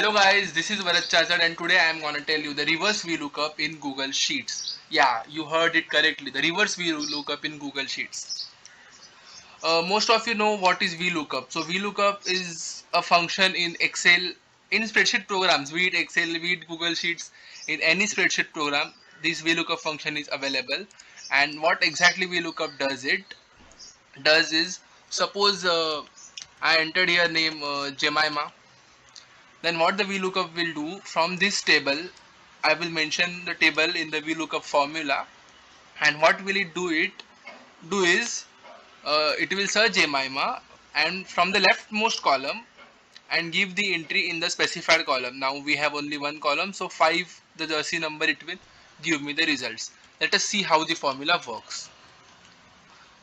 Hello guys, this is Bharat Chazad and today I am gonna tell you the reverse VLOOKUP in Google Sheets. Yeah, you heard it correctly. The reverse VLOOKUP in Google Sheets. Most of you know what is VLOOKUP. So VLOOKUP is a function in Excel, in spreadsheet programs, be it Excel, be it Google Sheets, in any spreadsheet program. This VLOOKUP function is available. And what exactly VLOOKUP does is suppose I entered here name Jemima. Then what the VLOOKUP will do from this table, I will mention the table in the VLOOKUP formula, and what will it do is it will search Jemima and from the leftmost column and give the entry in the specified column. Now we have only one column, so 5 the jersey number it will give me the results. Let us see how the formula works.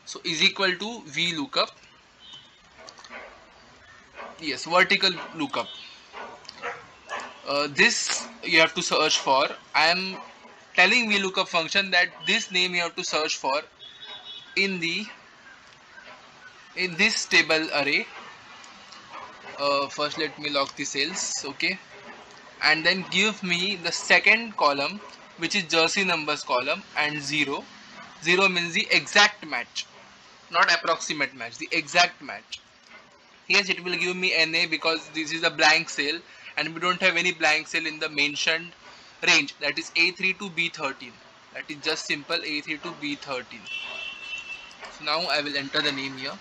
So is equal to VLOOKUP, yes, vertical lookup. This you have to search for. I am telling VLOOKUP function that this name you have to search for in this table array. First let me lock the cells, okay, and then give me the second column, which is jersey numbers column, and 0 means the exact match, not approximate match, the exact match. Yes, it will give me NA because this is a blank cell and we don't have any blank cell in the mentioned range, that is A3 to B13. That is just simple A3 to B13. So now I will enter the name here.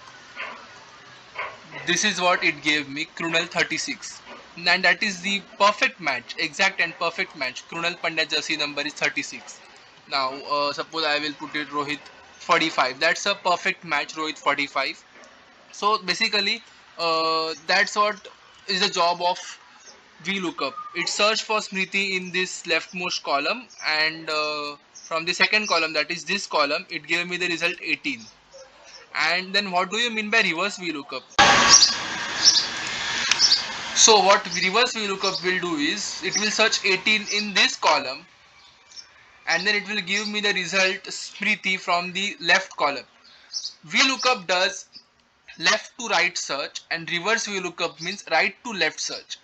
This is what it gave me, Krunal 36. And that is the perfect match, exact and perfect match. Krunal Pandya jersey number is 36. Now suppose I will put it Rohit 45. That's a perfect match, Rohit 45. So basically that's what is the job of VLOOKUP. It search for Smriti in this leftmost column, and from the second column, that is this column, it gave me the result 18. And then what do you mean by reverse VLOOKUP? So what reverse VLOOKUP will do is it will search 18 in this column and then it will give me the result Smriti from the left column. VLOOKUP does left to right search and reverse VLOOKUP means right to left search.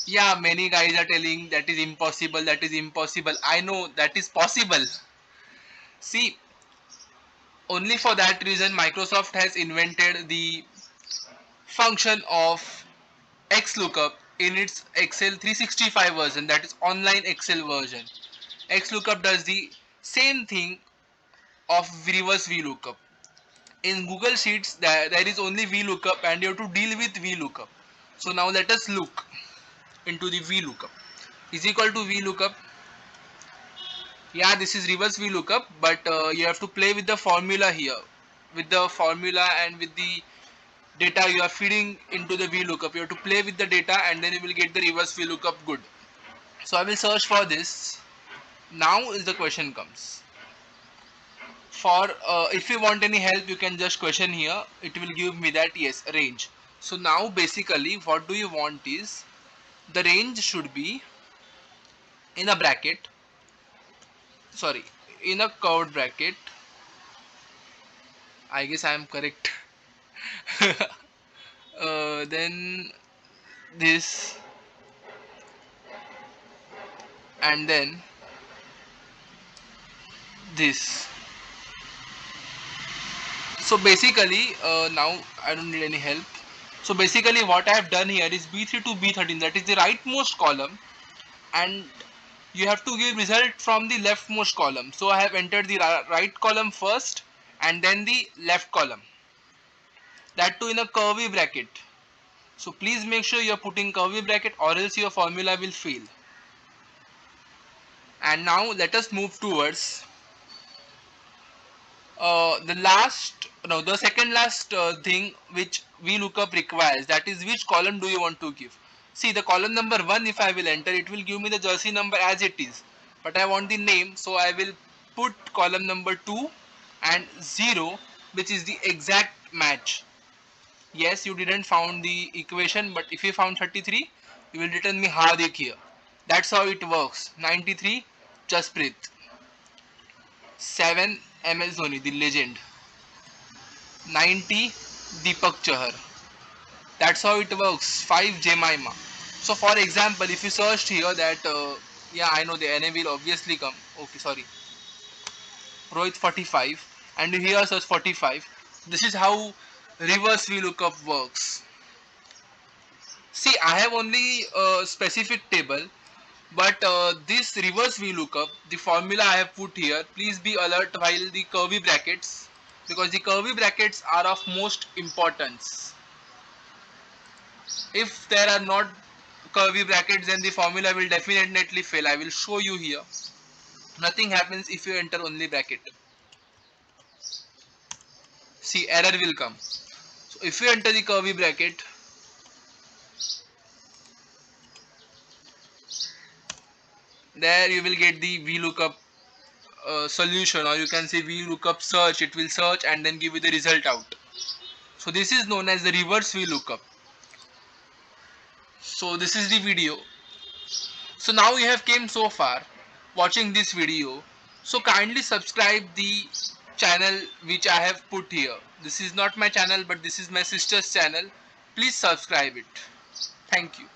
Yeah, many guys are telling that is impossible, that is impossible. I know that is possible. See, only for that reason Microsoft has invented the function of XLOOKUP in its Excel 365 version, that is online Excel version. XLOOKUP does the same thing of reverse VLOOKUP. In Google Sheets, there is only VLOOKUP and you have to deal with VLOOKUP. So now let us look into the VLOOKUP. Is equal to VLOOKUP. Yeah, this is reverse VLOOKUP, but you have to play with the formula here. With the formula and with the data you are feeding into the VLOOKUP. You have to play with the data and then you will get the reverse VLOOKUP good. So I will search for this. Now is the question comes. For if you want any help, you can just question here. It will give me that yes, range. So now basically what do you want is the range should be in a bracket, sorry, in a curved bracket. I guess I am correct. Then this, and then this. So basically now I don't need any help. So basically what I have done here is B3 to B13, that is the rightmost column, and you have to give result from the leftmost column. So I have entered the right column first and then the left column, that too in a curvy bracket. So please make sure you are putting curvy bracket or else your formula will fail. And now let us move towards the second last thing which VLOOKUP requires, that is which column do you want to give. See, the column number 1, if I will enter, it will give me the jersey number as it is, but I want the name, so I will put column number 2 and 0, which is the exact match. Yes, you didn't found the equation, but if you found 33, you will return me Hardik here. That's how it works. 93, Jasprit. 7, MS Dhoni, the legend. 90, Deepak Chahar. That's how it works. 5, Jemima. So for example, if you searched here that yeah, I know the NA will obviously come. Okay, sorry, Rohit 45, and you here search 45. This is how reverse VLOOKUP works. See, I have only a specific table, but this reverse VLOOKUP, the formula I have put here, please be alert while the curly brackets, because the curly brackets are of most importance. If there are not curly brackets, then the formula will definitely fail. I will show you here. Nothing happens if you enter only bracket. See, error will come. So if you enter the curly bracket, there you will get the VLOOKUP solution, or you can say VLOOKUP search. It will search and then give you the result out. So this is known as the reverse VLOOKUP. So this is the video. So now you have came so far watching this video. So kindly subscribe the channel which I have put here. This is not my channel, but this is my sister's channel. Please subscribe it. Thank you.